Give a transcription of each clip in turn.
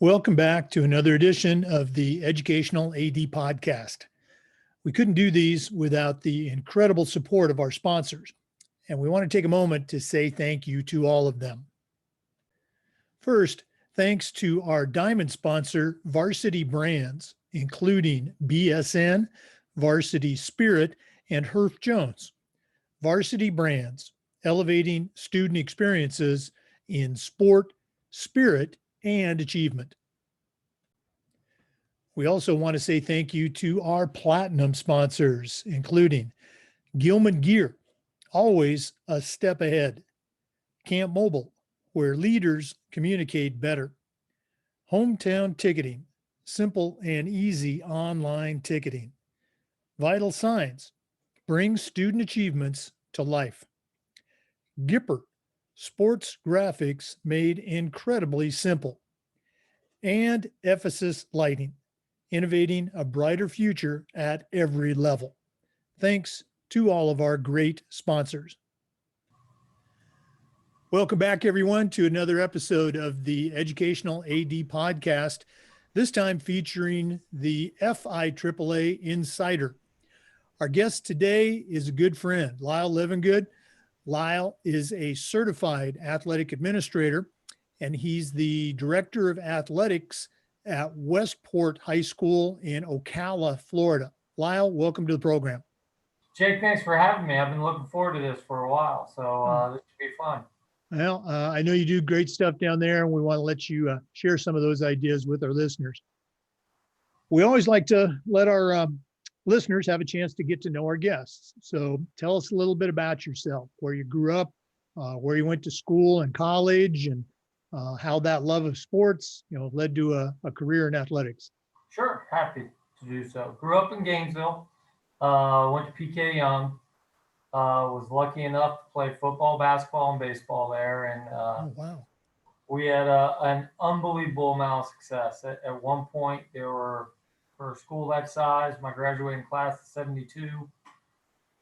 Welcome back to another edition of the Educational AD Podcast. We couldn't do these without the incredible support of our sponsors, and we want to take a moment to say thank you to all of them. First, thanks to our diamond sponsor, Varsity Brands, including BSN, Varsity Spirit, and Herff Jones. Varsity Brands, elevating student experiences in sport, spirit, and achievement. We also want to say thank you to our platinum sponsors, including Gilman Gear, always a step ahead, Camp Mobile, where leaders communicate better, Hometown Ticketing, simple and easy online ticketing, Vital Signs, brings student achievements to life, Gipper, sports graphics made incredibly simple, and Ephesus Lighting, innovating a brighter future at every level. Thanks to all of our great sponsors. Welcome back, everyone, to another episode of the Educational AD Podcast, this time featuring the FIAAA Insider. Our guest today is a good friend, Lyle Livengood. Lyle is a certified athletic administrator, and he's the director of athletics at Westport High School in Ocala, Florida. Lyle, welcome to the program. Jake, thanks for having me. I've been looking forward to this for a while, so this should be fun. Well, I know you do great stuff down there, and we want to let you share some of those ideas with our listeners. We always like to let our listeners have a chance to get to know our guests. So tell us a little bit about yourself, where you grew up, where you went to school and college, and how that love of sports, led to a career in athletics. Sure, happy to do so. Grew up in Gainesville, went to PK Young, was lucky enough to play football, basketball, and baseball there. And wow. We had an unbelievable amount of success. At one point, there were, for a school that size, my graduating class of 72,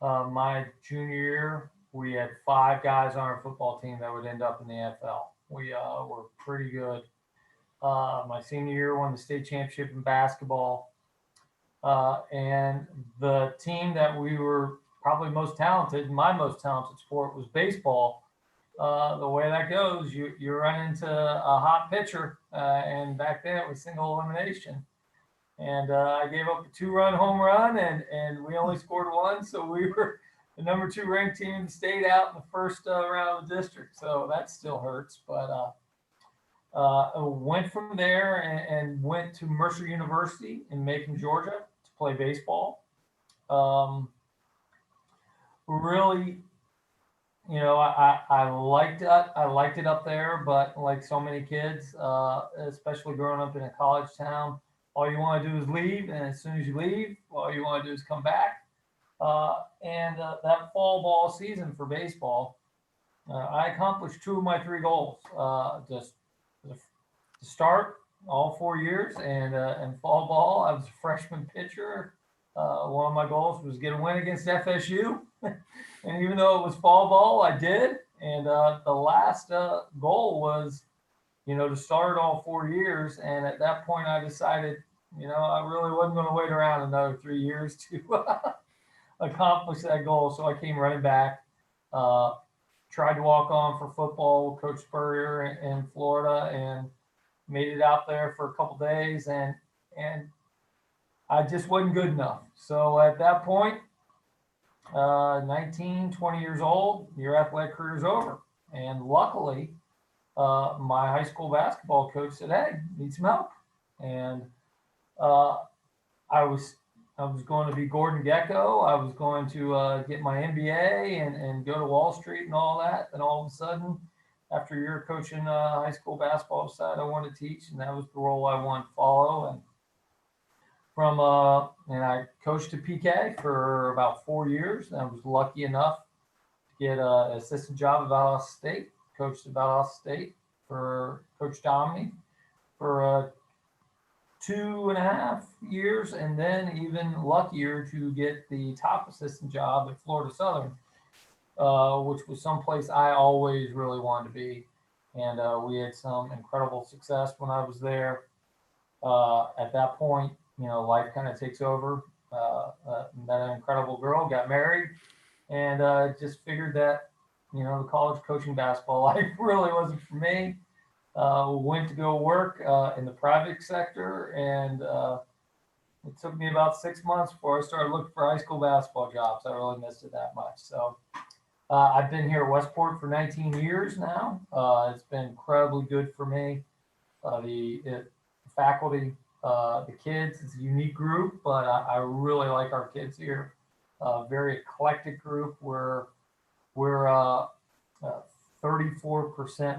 my junior year, we had 5 guys on our football team that would end up in the NFL. We were pretty good. My senior year, won the state championship in basketball. And the team that we were probably most talented, my most talented sport, was baseball. The way that goes, you run into a hot pitcher, and back then it was single elimination. And I gave up a 2-run home run, and we only scored 1, so we were the number 2 ranked team in the state out in the first round of the district. So that still hurts, but went from there and went to Mercer University in Macon, Georgia to play baseball. Really, I liked it. I liked it up there, but like so many kids, especially growing up in a college town, all you want to do is leave, and as soon as you leave, all you want to do is come back. And that fall ball season for baseball, I accomplished 2 of my 3 goals. Just to start all 4 years, and fall ball, I was a freshman pitcher. One of my goals was get a win against FSU, and even though it was fall ball, I did. And the last goal was, to start all 4 years. And at that point, I decided, I really wasn't going to wait around another 3 years to accomplish that goal. So I came running back, tried to walk on for football with Coach Spurrier in Florida, and made it out there for a couple days, and I just wasn't good enough. So at that point, 19, 20 years old, your athletic career is over. And luckily, my high school basketball coach said, "Hey, need some help?" And I was going to be Gordon Gecko. I was going to get my MBA and go to Wall Street and all that. And all of a sudden, after a year coaching high school basketball, I decided I wanted to teach, and that was the role I wanted to follow. And I coached at PK for about 4 years, and I was lucky enough to get an assistant job at Valdosta State. Coached at Valdosta State for Coach Domney for 2.5 years, and then even luckier to get the top assistant job at Florida Southern, which was someplace I always really wanted to be. And we had some incredible success when I was there. At that point, life kind of takes over. Met an incredible girl, got married, and just figured that, the college coaching basketball life really wasn't for me. Went to go work in the private sector, and it took me about 6 months before I started looking for high school basketball jobs. I really missed it that much. So I've been here at Westport for 19 years now. It's been incredibly good for me. The faculty, the kids, it's a unique group, but I really like our kids here. Very eclectic group. We're 34%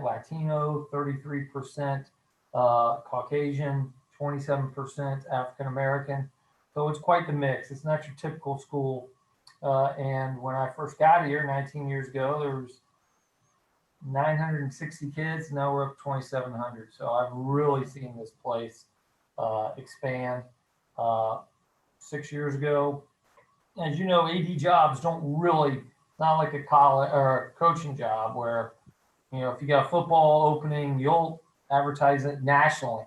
Latino, 33% Caucasian, 27% African American. So it's quite the mix. It's not your typical school. And when I first got here 19 years ago, there was 960 kids. Now we're up 2,700. So I've really seen this place expand. 6 years ago, as you know, AD jobs don't really, not like a college or a coaching job where, if you got a football opening, you'll advertise it nationally.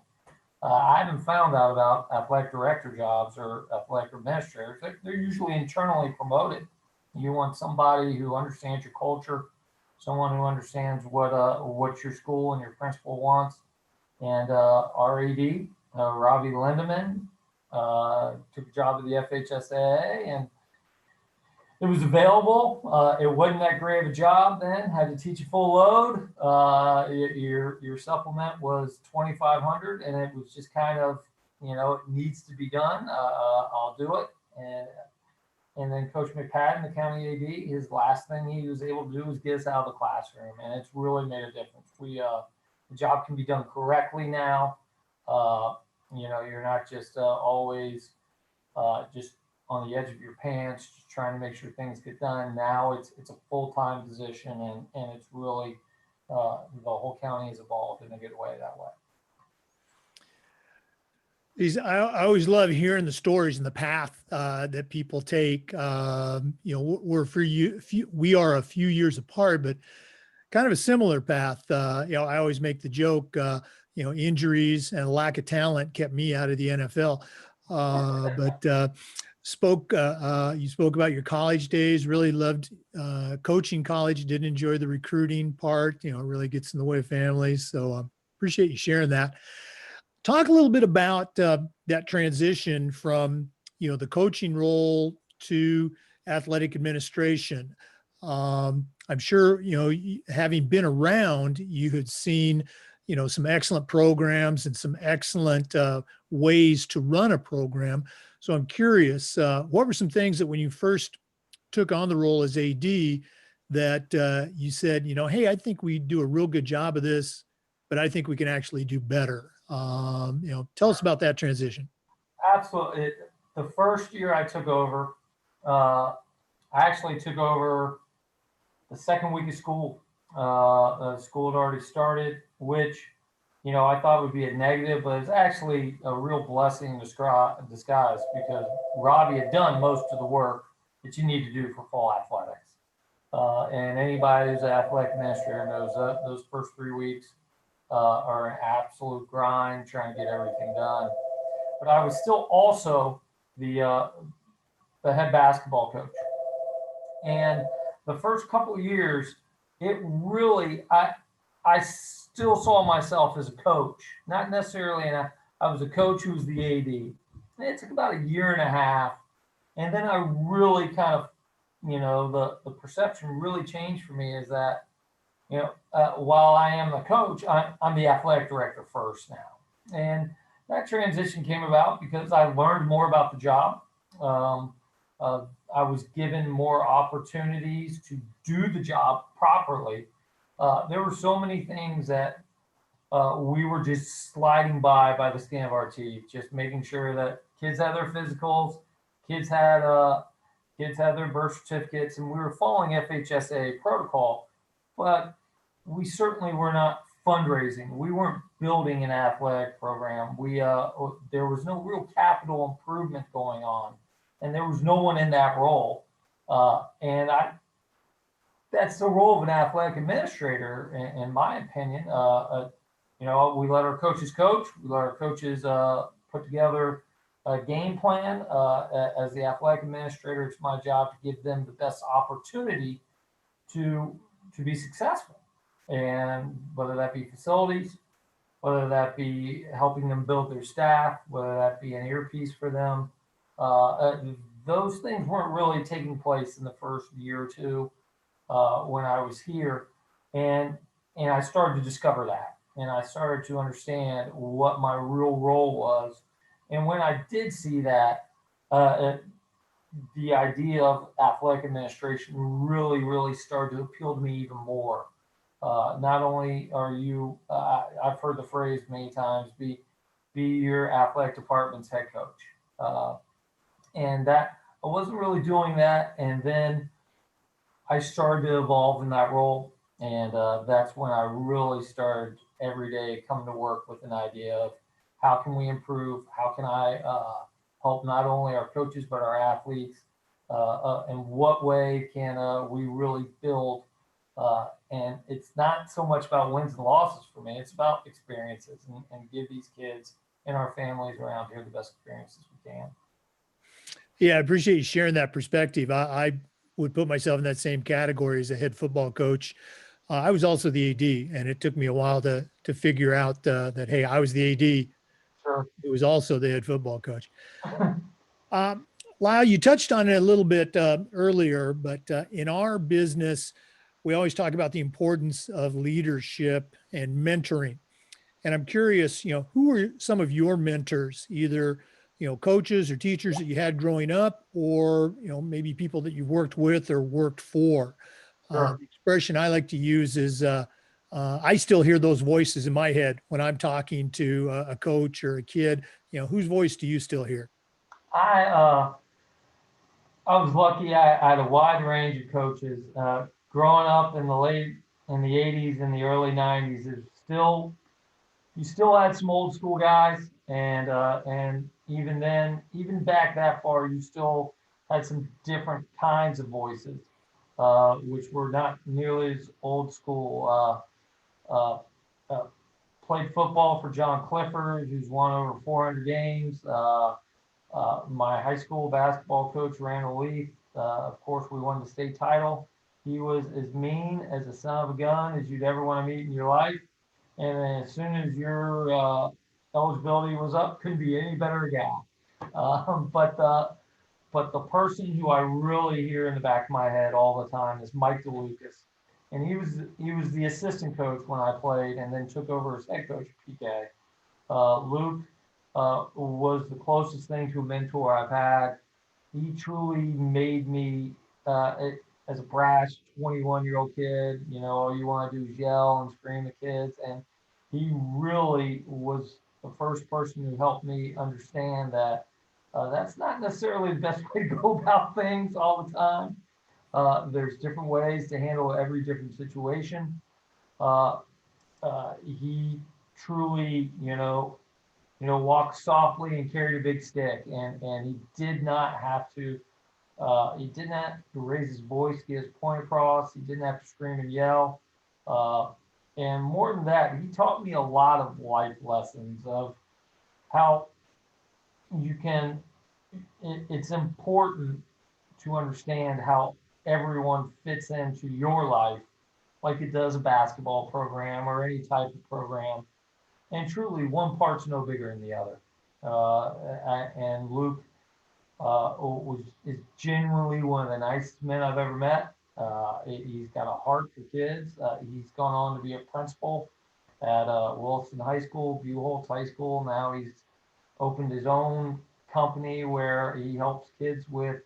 I haven't found out about athletic director jobs or athletic administrators. They're usually internally promoted. You want somebody who understands your culture, someone who understands what your school and your principal wants. And our AD, Robbie Lindeman, took a job at the FHSAA, and it was available. It wasn't that great of a job then. Had to teach a full load. Your supplement was 2,500, and it was just kind of, it needs to be done. I'll do it. And then Coach McPadden, the county AD, his last thing he was able to do was get us out of the classroom, and it's really made a difference. The job can be done correctly now. You're not just always just on the edge of your pants, just trying to make sure things get done. Now it's a full-time position, and it's really the whole county has evolved in a good way that way. I always love hearing the stories and the path that people take. We are a few years apart, but kind of a similar path. I always make the joke, injuries and lack of talent kept me out of the NFL. You spoke about your college days, really loved coaching college, didn't enjoy the recruiting part, it really gets in the way of families. So appreciate you sharing that. Talk a little bit about that transition from, the coaching role to athletic administration. I'm sure, having been around, you had seen, some excellent programs and some excellent ways to run a program. So I'm curious, what were some things that when you first took on the role as AD that you said, hey, I think we do a real good job of this, but I think we can actually do better. Tell us about that transition. Absolutely. The first year I took over, I actually took over the second week of school. The school had already started, which, I thought would be a negative, but it's actually a real blessing in disguise because Robbie had done most of the work that you need to do for fall athletics. And anybody who's an athletic administrator knows that those first 3 weeks are an absolute grind trying to get everything done. But I was still also the head basketball coach. And the first couple of years, it really, I still saw myself as a coach, not necessarily, I was a coach who was the AD. And it took about a year and a half. And then I really kind of, the perception really changed for me is that, while I am the coach, I'm the athletic director first now. And that transition came about because I learned more about the job. I was given more opportunities to do the job properly. There were so many things that we were just sliding by the skin of our teeth, just making sure that kids had their physicals, kids had their birth certificates, and we were following FHSAA protocol, but we certainly were not fundraising. We weren't building an athletic program. There was no real capital improvement going on, and there was no one in that role. That's the role of an athletic administrator, in my opinion. we let our coaches coach. We let our coaches put together a game plan. As the athletic administrator, it's my job to give them the best opportunity to be successful, and whether that be facilities, whether that be helping them build their staff, whether that be an earpiece for them. Those things weren't really taking place in the first year or two when I was here, and I started to discover that, and I started to understand what my real role was, and when I did see that, the idea of athletic administration really started to appeal to me even more. Not only are you, I've heard the phrase many times, be your athletic department's head coach, and that I wasn't really doing that, and then I started to evolve in that role, and that's when I really started every day coming to work with an idea of how can we improve, how can I help not only our coaches but our athletes, in what way can we really build. And it's not so much about wins and losses for me; it's about experiences, and give these kids and our families around here the best experiences we can. Yeah, I appreciate you sharing that perspective. I would put myself in that same category as a head football coach. I was also the AD, and it took me a while to figure out that, hey, I was the AD. Sure. It was also the head football coach. Lyle, you touched on it a little bit earlier, but in our business, we always talk about the importance of leadership and mentoring. And I'm curious, who were some of your mentors, either, coaches or teachers that you had growing up, or, maybe people that you worked with or worked for? Sure. The expression I like to use is, I still hear those voices in my head when I'm talking to a coach or a kid. Whose voice do you still hear? I was lucky. I had a wide range of coaches. Growing up in the 80s and the early 90s, you still had some old school guys, and even then, even back that far, you still had some different kinds of voices, which were not nearly as old school. Uh, uh, Played football for John Clifford, who's won over 400 games. My high school basketball coach, Randall Leaf, of course, we won the state title. He was as mean as a son of a gun as you'd ever want to meet in your life. And then as soon as your eligibility was up, couldn't be any better guy. But the person who I really hear in the back of my head all the time is Mike DeLucas. And he was the assistant coach when I played, and then took over as head coach at PK. Luke was the closest thing to a mentor I've had. He truly made me, as a brash 21-year-old kid, all you want to do is yell and scream at kids. And he really was the first person who helped me understand that that's not necessarily the best way to go about things all the time. There's different ways to handle every different situation. He truly, walked softly and carried a big stick, and he did not have to. He didn't have to raise his voice to get his point across. He didn't have to scream and yell. And more than that, he taught me a lot of life lessons of how you can. It's important to understand how everyone fits into your life, like it does a basketball program or any type of program. And truly, one part's no bigger than the other. And Luke is genuinely one of the nicest men I've ever met. He's got a heart for kids. He's gone on to be a principal at Wilson High School, Buchholz High School. Now he's opened his own company where he helps kids with,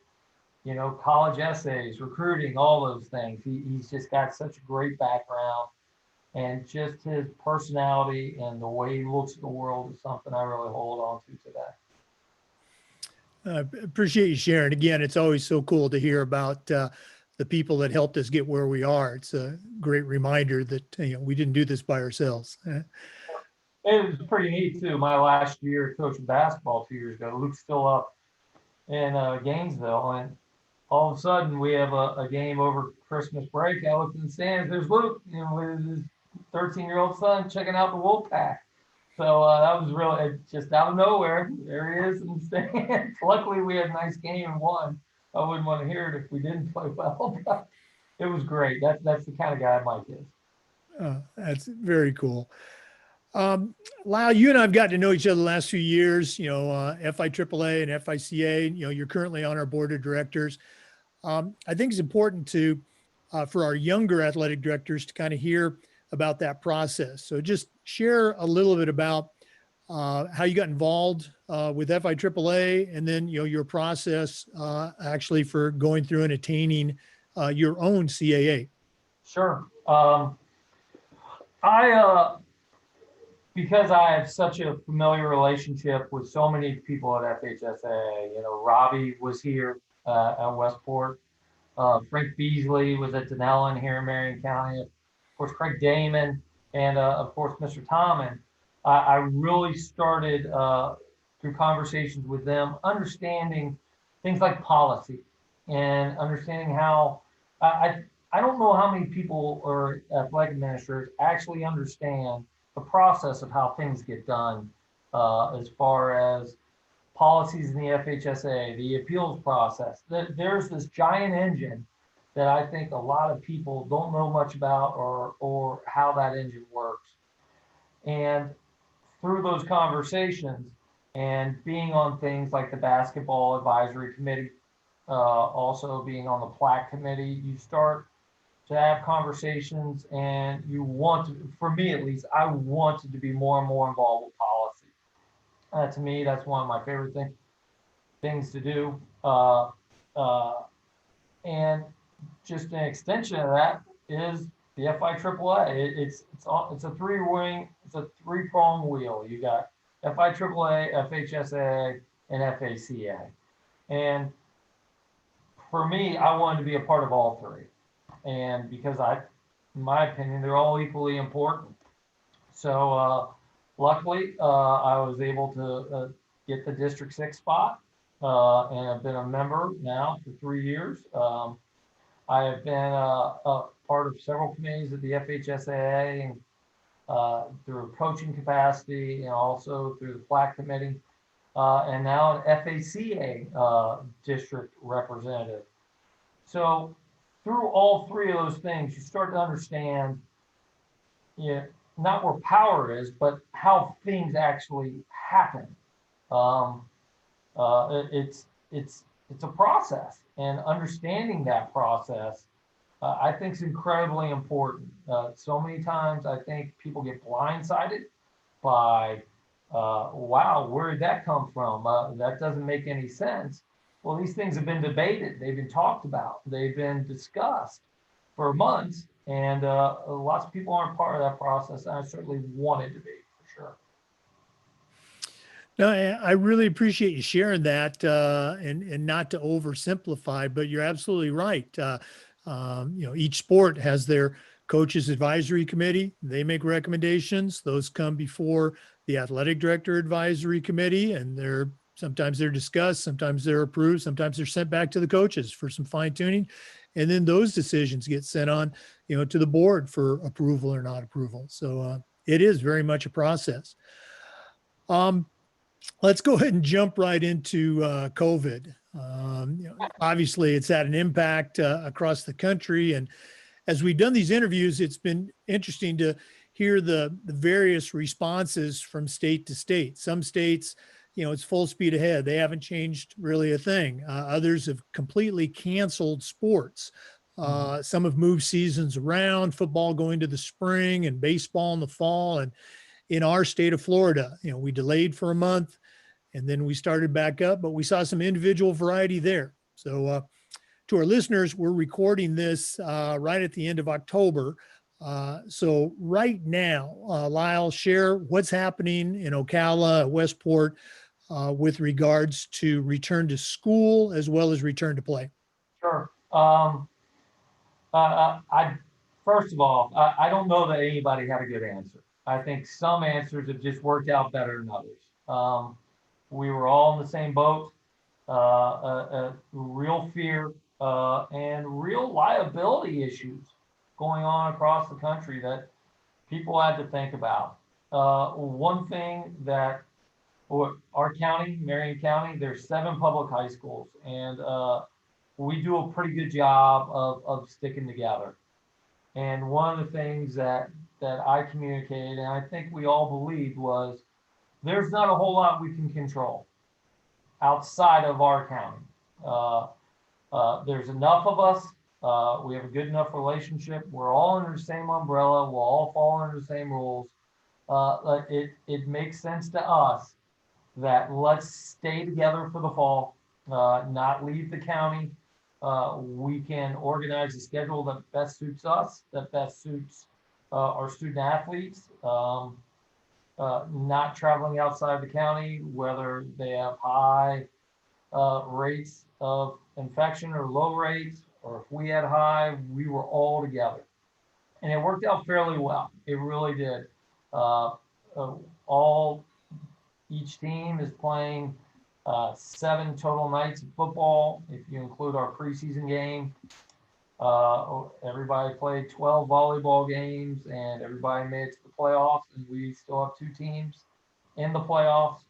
college essays, recruiting, all those things. He's just got such a great background, and just his personality and the way he looks at the world is something I really hold on to today. I appreciate you sharing. Again, it's always so cool to hear about the people that helped us get where we are. It's a great reminder that we didn't do this by ourselves. It was pretty neat too. My last year coaching basketball 2 years ago, Luke's still up in Gainesville, and all of a sudden we have a game over Christmas break. I looked in the stands. There's Luke, with his 13-year-old son checking out the Wolfpack. So that was really just out of nowhere. There he is in the stands. Luckily, we had a nice game and won. I wouldn't want to hear it if we didn't play well, but it was great. That's the kind of guy Mike is. That's very cool. Lyle, you and I've gotten to know each other the last few years, FIAAA and FICA, you're currently on our board of directors. I think it's important to, for our younger athletic directors to kind of hear about that process. So just share a little bit about how you got involved with FIAAA and then, your process actually for going through and attaining your own CAA. Sure. Because I have such a familiar relationship with so many people at FHSAA, Robbie was here at Westport. Frank Beasley was at Denellen here in Marion County. Of course, Craig Damon, and of course, Mr. Tommen. I really started through conversations with them, understanding things like policy and understanding how I don't know how many people or athletic administrators actually understand the process of how things get done as far as policies in the FHSAA, the appeals process. There's this giant engine that I think a lot of people don't know much about or how that engine works. And through those conversations and being on things like the basketball advisory committee, also being on the plaque committee, you start to have conversations and you want to, for me at least, I wanted to be more and more involved with policy. To me, that's one of my favorite things to do. And just an extension of that is the FIAAA. It's a three-prong wheel. You got FIAAA, FHSAA, and FACA. And for me, I wanted to be a part of all three. And because in my opinion, they're all equally important. So luckily, I was able to get the District 6 spot, and I've been a member now for 3 years. I have been a part of several committees at the FHSAA and through a coaching capacity and also through the plaque committee, and now an FACA district representative. So through all three of those things, you start to understand, not where power is, but how things actually happen. It's a process, and understanding that process, I think, is incredibly important. So many times, I think people get blindsided by, wow, where did that come from? That doesn't make any sense. Well, these things have been debated. They've been talked about. They've been discussed for months, and lots of people aren't part of that process. And I certainly wanted to be, for sure. No, I really appreciate you sharing that, and not to oversimplify, but you're absolutely right. Each sport has their coaches advisory committee. They make recommendations. Those come before the athletic director advisory committee, and sometimes they're discussed, sometimes they're approved, sometimes they're sent back to the coaches for some fine tuning. And then those decisions get sent on, to the board for approval or not approval. So it is very much a process. Let's go ahead and jump right into COVID. Obviously, it's had an impact across the country. And as we've done these interviews, it's been interesting to hear the various responses from state to state. Some states, it's full speed ahead. They haven't changed really a thing. Others have completely canceled sports. Some have moved seasons around, football going to the spring and baseball in the fall. And in our state of Florida, we delayed for a month and then we started back up, but we saw some individual variety there. So to our listeners, we're recording this right at the end of October. So right now, Lyle, share what's happening in Ocala, Westport, with regards to return to school as well as return to play. Sure. First of all, I don't know that anybody had a good answer. I think some answers have just worked out better than others. We were all in the same boat, real fear and real liability issues going on across the country that people had to think about. One thing that our county, Marion County, there's 7 public high schools, and we do a pretty good job of sticking together. And one of the things that I communicated, and I think we all believed, was there's not a whole lot we can control outside of our county. There's enough of us. We have a good enough relationship. We're all under the same umbrella. We'll all fall under the same rules. It makes sense to us that let's stay together for the fall, not leave the county. We can organize a schedule that best suits us, that best suits our student athletes. Not traveling outside the county, whether they have high rates of infection or low rates, or if we had high, we were all together. And it worked out fairly well. It really did. Each team is playing 7 total nights of football. If you include our preseason game, everybody played 12 volleyball games, and everybody made it to the playoffs. And we still have 2 teams in the playoffs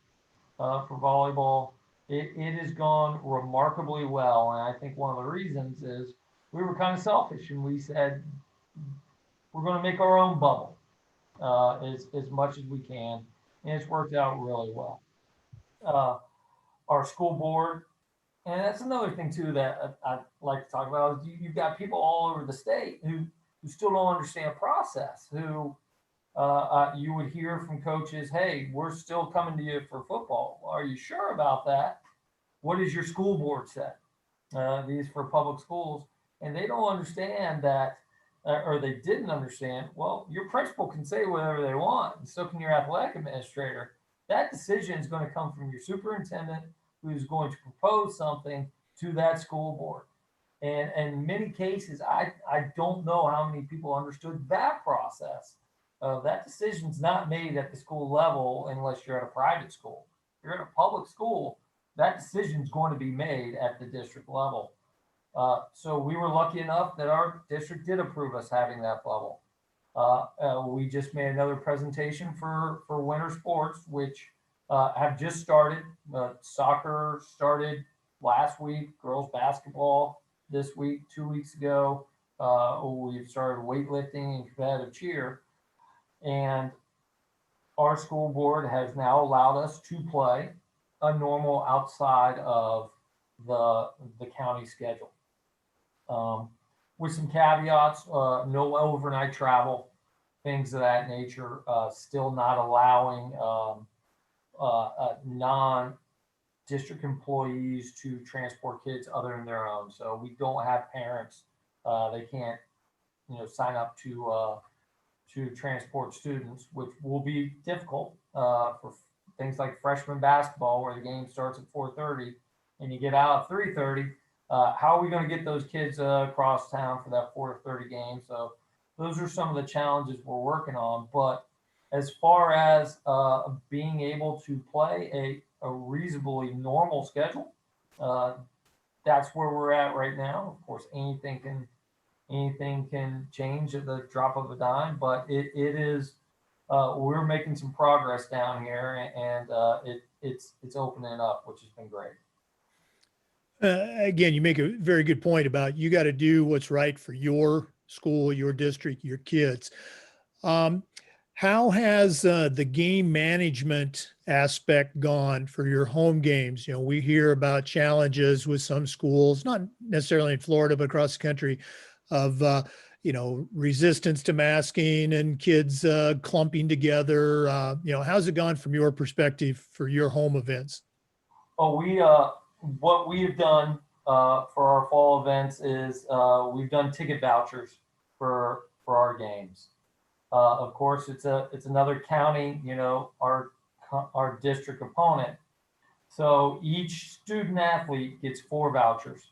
for volleyball. It has gone remarkably well, and I think one of the reasons is we were kind of selfish, and we said we're going to make our own bubble as much as we can, and it's worked out really well. Our school board, and that's another thing too that I'd like to talk about, is you've got people all over the state who still don't understand process, who you would hear from coaches, hey, we're still coming to you for football. Are you sure about that? What does your school board say? These for public schools. And they don't understand that, or they didn't understand, well, your principal can say whatever they want, and so can your athletic administrator. That decision is going to come from your superintendent, who's going to propose something to that school board. And in many cases, I don't know how many people understood that process. That decision's not made at the school level unless you're at a private school. If you're at a public school, that decision's going to be made at the district level. So we were lucky enough that our district did approve us having that level. We just made another presentation for winter sports, which have just started. Soccer started last week, girls basketball this week, 2 weeks ago. We've started weightlifting and competitive cheer. And our school board has now allowed us to play a normal outside of the county schedule. With some caveats, no overnight travel, things of that nature, still not allowing non-district employees to transport kids other than their own. So we don't have parents, they can't, sign up to transport students, which will be difficult for things like freshman basketball, where the game starts at 4:30 and you get out at 3:30. How are we going to get those kids across town for that 4:30 game? So those are some of the challenges we're working on. But as far as being able to play a reasonably normal schedule, that's where we're at right now. Of course, anything can change at the drop of a dime, but it is we're making some progress down here, and it's opening up, which has been great. Again, you make a very good point about you got to do what's right for your school, your district, your kids. How has the game management aspect gone for your home games? We hear about challenges with some schools, not necessarily in Florida, but across the country, of resistance to masking and kids clumping together. How's it gone from your perspective for your home events? What we have done for our fall events is we've done ticket vouchers for our games. Of course, it's another county, our district opponent. So each student athlete gets 4 vouchers,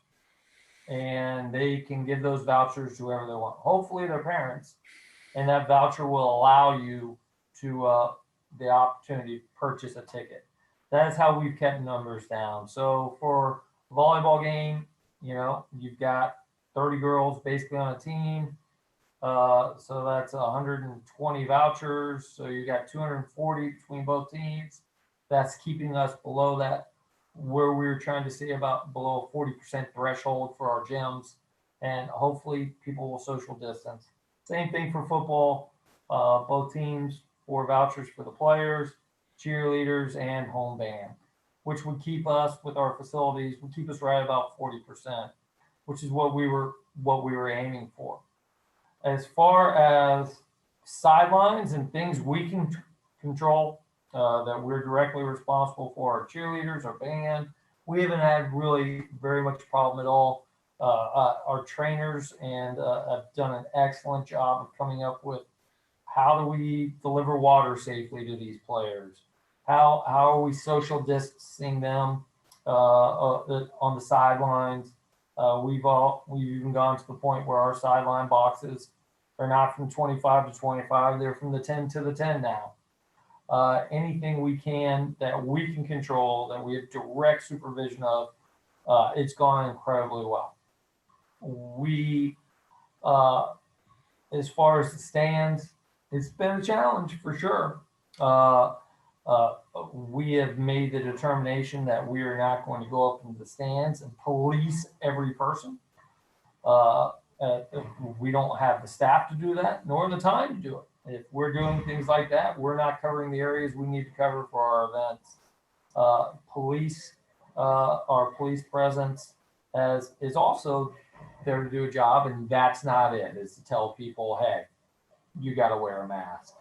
and they can give those vouchers to whoever they want. Hopefully their parents, and that voucher will allow you to the opportunity to purchase a ticket. That's how we've kept numbers down. So for a volleyball game, you've got 30 girls basically on a team. So that's 120 vouchers. So you got 240 between both teams. That's keeping us below that, where we were trying to stay about below 40% threshold for our gyms. And hopefully people will social distance. Same thing for football. Both teams, 4 vouchers for the players, cheerleaders, and home band, which would keep us with our facilities, would keep us right about 40%, which is what we were aiming for. As far as sidelines and things we can control, that we're directly responsible for, our cheerleaders, our band, we haven't had really very much problem at all. Our trainers and have done an excellent job of coming up with how do we deliver water safely to these players? How are we social distancing them on the sidelines? We've even gone to the point where our sideline boxes are not from 25 to 25; they're from the 10 to the 10 now. Anything we can that we can control, that we have direct supervision of, it's gone incredibly well. We, as far as the stands, it's been a challenge for sure. We have made the determination that we are not going to go up into the stands and police every person. We don't have the staff to do that, nor the time to do it. If we're doing things like that, we're not covering the areas we need to cover for our events. Our police presence is also there to do a job, and that's not it, is to tell people, hey, you got to wear a mask.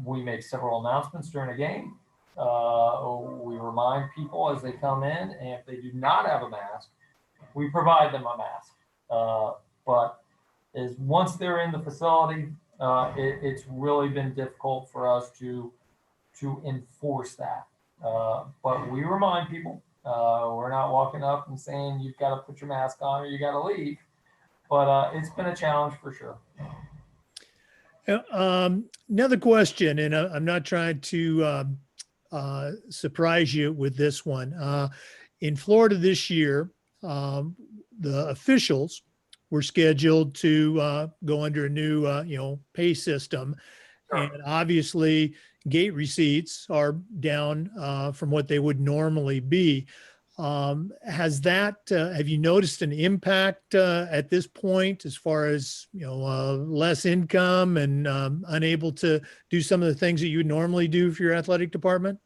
We make several announcements during a game. We remind people as they come in, and if they do not have a mask, we provide them a mask. But once they're in the facility, it's really been difficult for us to enforce that. But we remind people, we're not walking up and saying you've got to put your mask on or you got to leave. But it's been a challenge for sure. Another question, and I'm not trying to surprise you with this one. In Florida this year, the officials were scheduled to go under a new, pay system. Sure. And obviously gate receipts are down from what they would normally be. Have you noticed an impact at this point as far as, less income and unable to do some of the things that you would normally do for your athletic department?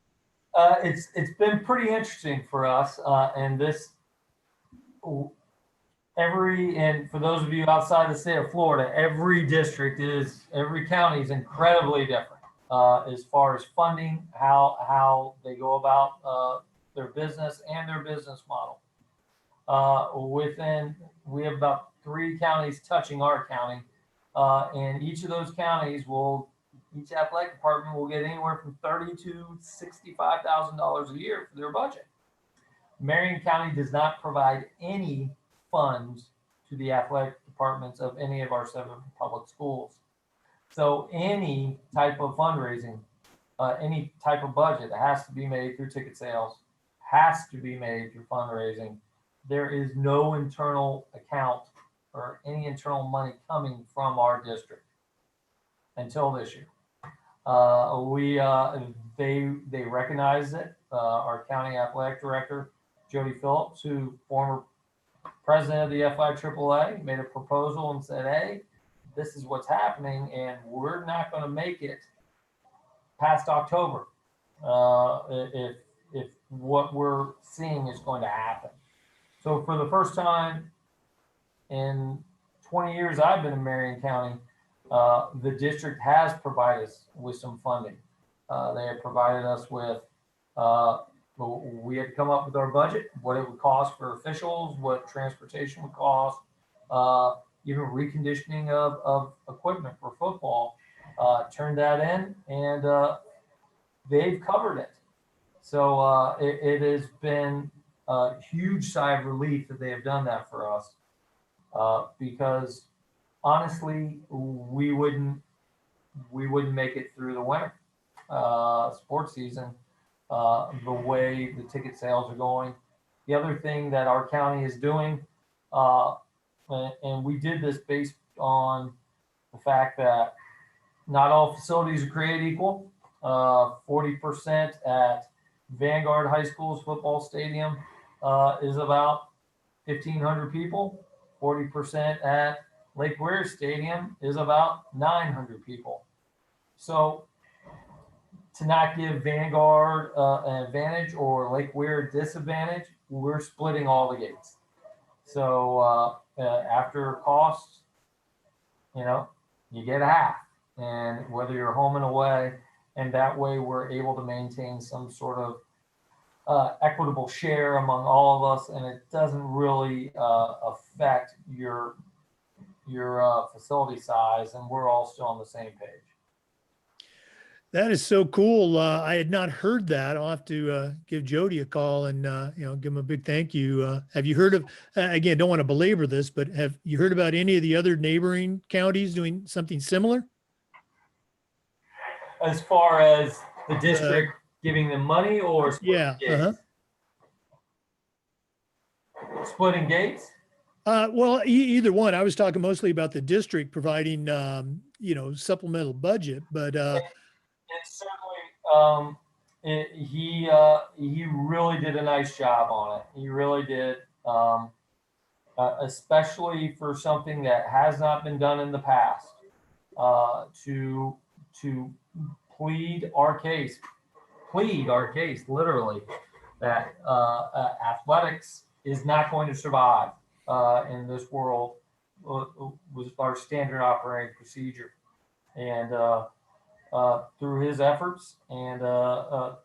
It's been pretty interesting for us, and for those of you outside the state of Florida, every county is incredibly different as far as funding, how they go about their business and their business model. We have about 3 counties touching our county, and each of those counties each athletic department will get anywhere from $30,000 to $65,000 a year for their budget. Marion County does not provide any funds to the athletic departments of any of our 7 public schools. So any type of fundraising, any type of budget that has to be made through ticket sales, has to be made through fundraising. There is no internal account or any internal money coming from our district until this year. They recognize it. Our county athletic director, Jody Phillips, who former president of the FIAAA, made a proposal and said, hey, this is what's happening, and we're not going to make it past October if what we're seeing is going to happen. So for the first time in 20 years I've been in Marion County, the district has provided us with some funding. They have provided us with, we had to come up with our budget, what it would cost for officials, what transportation would cost, even reconditioning of equipment for football, turned that in, and they've covered it. So it has been a huge sigh of relief that they have done that for us, because honestly, we wouldn't make it through the winter sports season the way the ticket sales are going. The other thing that our county is doing, and we did this based on the fact that not all facilities are created equal. 40% at Vanguard High School's football stadium is about 1,500 people. 40% at Lake Weir Stadium is about 900 people. So to not give Vanguard an advantage or Lake Weir a disadvantage, we're splitting all the gates. So after costs, you get a half, and whether you're home and away, and that way we're able to maintain some sort of equitable share among all of us, and it doesn't really affect your facility size, and we're all still on the same page. That is so cool. I had not heard that. I'll have to give Jody a call and give him a big thank you. Have you heard of, again, don't want to belabor this, but have you heard about any of the other neighboring counties doing something similar? As far as the district giving them money or splitting gates? Splitting gates? Well, either one. I was talking mostly about the district providing, supplemental budget, but it's certainly he really did a nice job on it. He really did, especially for something that has not been done in the past. To plead our case, literally, that athletics is not going to survive in this world with our standard operating procedure, and through his efforts and our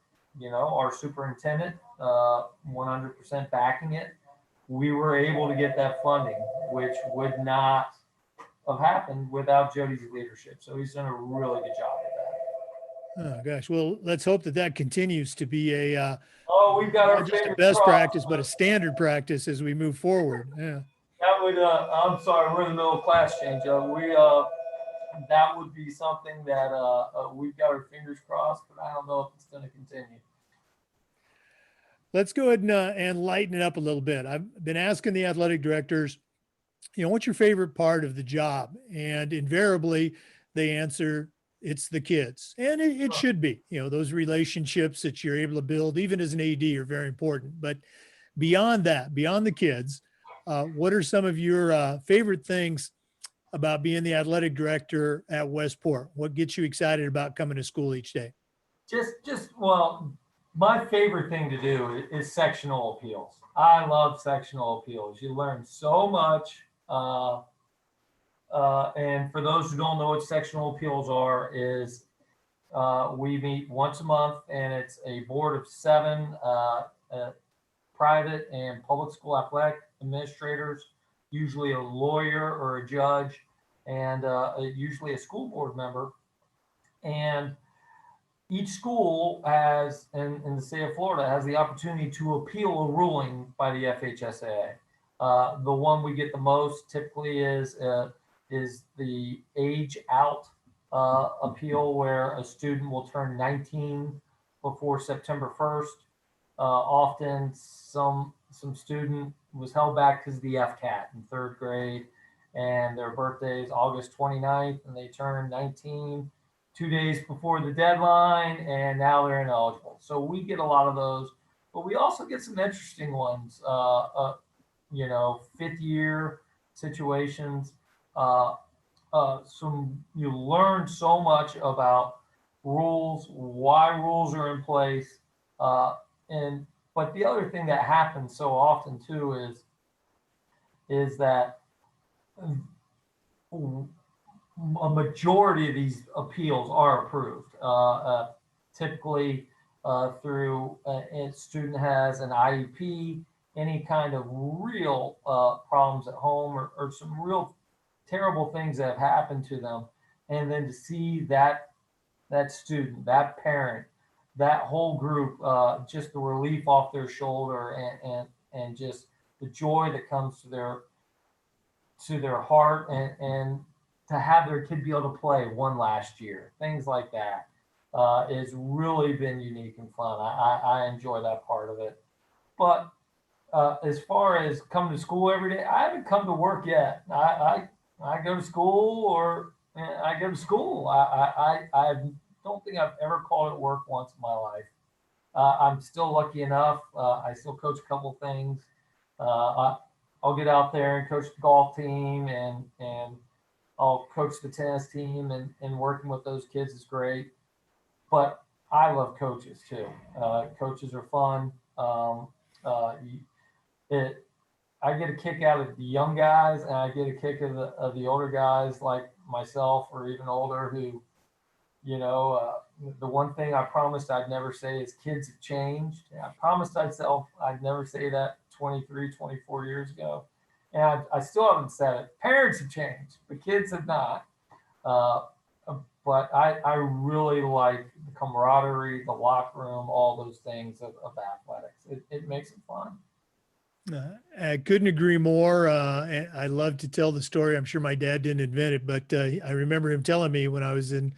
superintendent 100% backing it, we were able to get that funding, which would not have happened without Jody's leadership. So he's done a really good job with that. Oh gosh, well, let's hope that continues to be a we've got not just a best practice, but a standard practice as we move forward. Yeah. That would I'm sorry, we're in the middle of class change. That would be something that we've got our fingers crossed, but I don't know if it's going to continue. Let's go ahead and lighten it up a little bit. I've been asking the athletic directors, what's your favorite part of the job? And invariably they answer, it's the kids. And it should be, those relationships that you're able to build, even as an AD, are very important. But beyond that, beyond the kids, what are some of your favorite things about being the athletic director at Westport? What gets you excited about coming to school each day? Well, my favorite thing to do is sectional appeals. I love sectional appeals. You learn so much. And for those who don't know what sectional appeals are, is we meet once a month, and it's a board of 7 private and public school athletic administrators, usually a lawyer or a judge, and usually a school board member. And each school has, in the state of Florida, has the opportunity to appeal a ruling by the FHSAA. The one we get the most typically is the age out appeal, where a student will turn 19 before September 1st. Often some student was held back because of the FCAT in 3rd grade, and their birthday is August 29th, and they turn 19 2 days before the deadline, and now they're ineligible. So we get a lot of those, but we also get some interesting ones, 5th year situations. You learn so much about rules, why rules are in place. But the other thing that happens so often too is that a majority of these appeals are approved. Typically through a student has an IEP, any kind of real problems at home, or some real terrible things that have happened to them, and then to see that student, that parent, that whole group, just the relief off their shoulder, and just the joy that comes to their heart, and to have their kid be able to play one last year, things like that, has really been unique and fun. I enjoy that part of it. But as far as coming to school every day, I haven't come to work yet. I go to school, or and I go to school. I don't think I've ever called it work once in my life. I'm still lucky enough. I still coach a couple things. I'll get out there and coach the golf team, and I'll coach the tennis team, and working with those kids is great. But I love coaches too. Coaches are fun. It, I get a kick out of the young guys, and I get a kick of the older guys like myself or even older who, the one thing I promised I'd never say is kids have changed. I promised I'd never say that 23, 24 years ago. And I still haven't said it. Parents have changed, but kids have not. Uh, but I really like the camaraderie, the locker room, all those things of athletics. It makes it fun. I couldn't agree more. I love to tell the story. I'm sure my dad didn't invent it, but I remember him telling me when I was in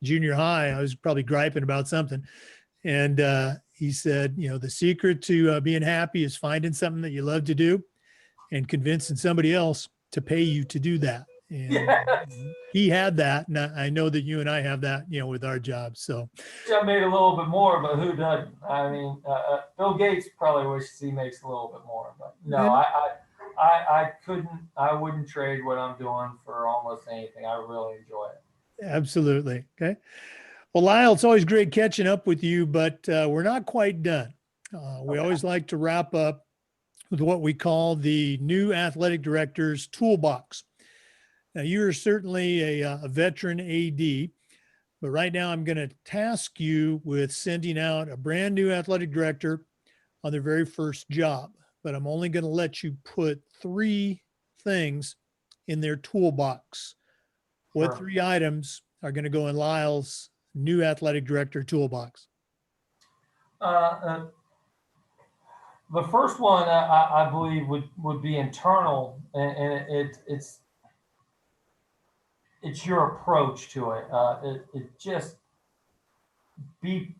junior high, I was probably griping about something. And he said, the secret to being happy is finding something that you love to do and convincing somebody else to pay you to do that. And Yes. he had that. And I know that you and I have that, with our jobs. So I made a little bit more, but who doesn't? I mean, Bill Gates probably wishes he makes a little bit more, but no, I wouldn't trade what I'm doing for almost anything. I really enjoy it. absolutely. Okay. Well, Lyle, it's always great catching up with you, but we're not quite done. We always like to wrap up with what we call the new athletic director's toolbox. Now, you're certainly a veteran AD, but right now I'm going to task you with sending out a brand new athletic director on their very first job. But I'm only going to let you put 3 things in their toolbox. What Sure. 3 items are going to go in Lyle's new athletic director toolbox? The first one I believe would be internal, and it's your approach to it. It just be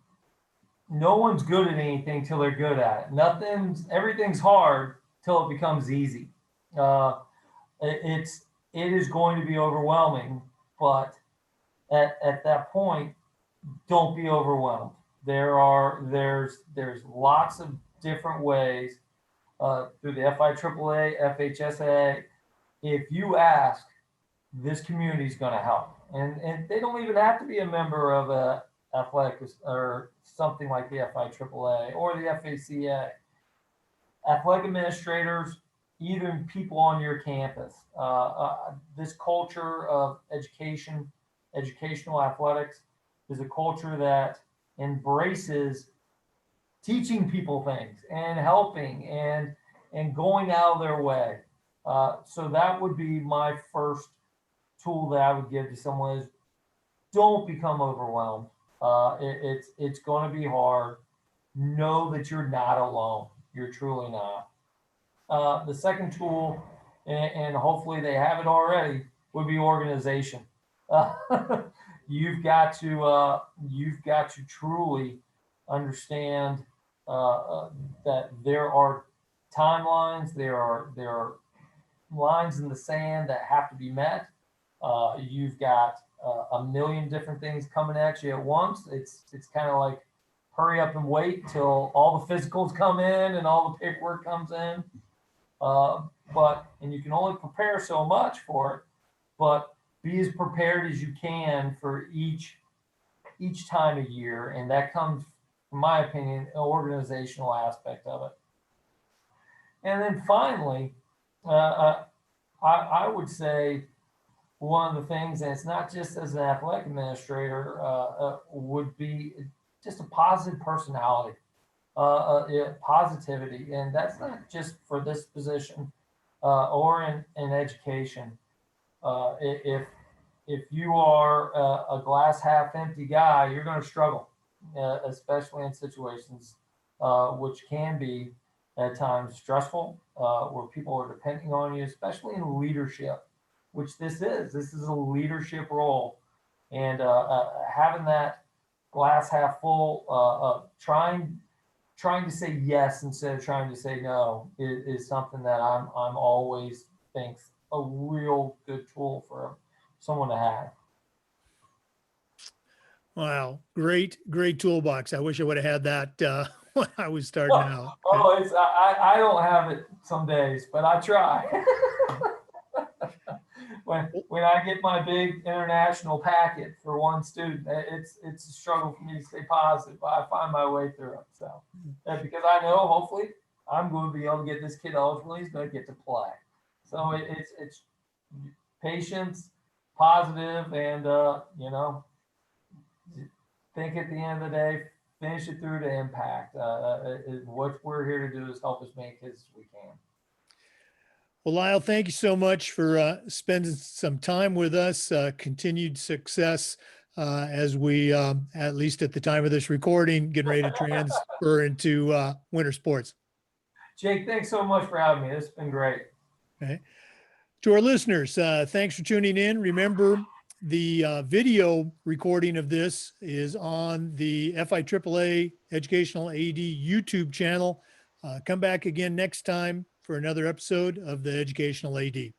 no one's good at anything till they're good at it. Everything's hard till it becomes easy. Uh, it is going to be overwhelming, but at that point, don't be overwhelmed. There's lots of different ways through the FIAAA, FHSAA. If you ask, this community is going to help, and they don't even have to be a member of a athletic or something like the FIAAA or the FACA. Athletic administrators, even people on your campus. This culture of educational athletics, is a culture that embraces teaching people things and helping and going out of their way. So that would be my first tool that I would give to someone is don't become overwhelmed. It's going to be hard. Know that you're not alone. You're truly not. The second tool, and hopefully they have it already, would be organization. You've got to truly understand that there are timelines, there are lines in the sand that have to be met. You've got a million different things coming at you at once. It's kind of like hurry up and wait till all the physicals come in and all the paperwork comes in. And you can only prepare so much for it, but be as prepared as you can for each time of year. And that comes, in my opinion, an organizational aspect of it. And then finally, I would say one of the things, and it's not just as an athletic administrator, would be just a positive personality, positivity. And that's not just for this position or in education. If you are a glass half empty guy, you're going to struggle, especially in situations which can be at times stressful, where people are depending on you, especially in leadership, which this is a leadership role. And having that glass half full, trying to say yes instead of trying to say no is something that I'm always thinks a real good tool for someone to have. Wow. Great toolbox. I wish I would have had that when I was starting out. Oh, I don't have it some days, but I try. When I get my big international packet for one student, it's a struggle for me to stay positive, but I find my way through it. So, because I know hopefully I'm going to be able to get this kid eligible, he's going to get to play. So it's patience, positive, and think at the end of the day, finish it through to impact. What we're here to do is help as many kids as we can. Well, Lyle, thank you so much for spending some time with us. Continued success as we, at least at the time of this recording, getting ready to transfer into winter sports. Jake, thanks so much for having me. This has been great. Okay. To our listeners, thanks for tuning in. Remember, the video recording of this is on the FIAAA Educational AD YouTube channel. Come back again next time for another episode of the Educational AD.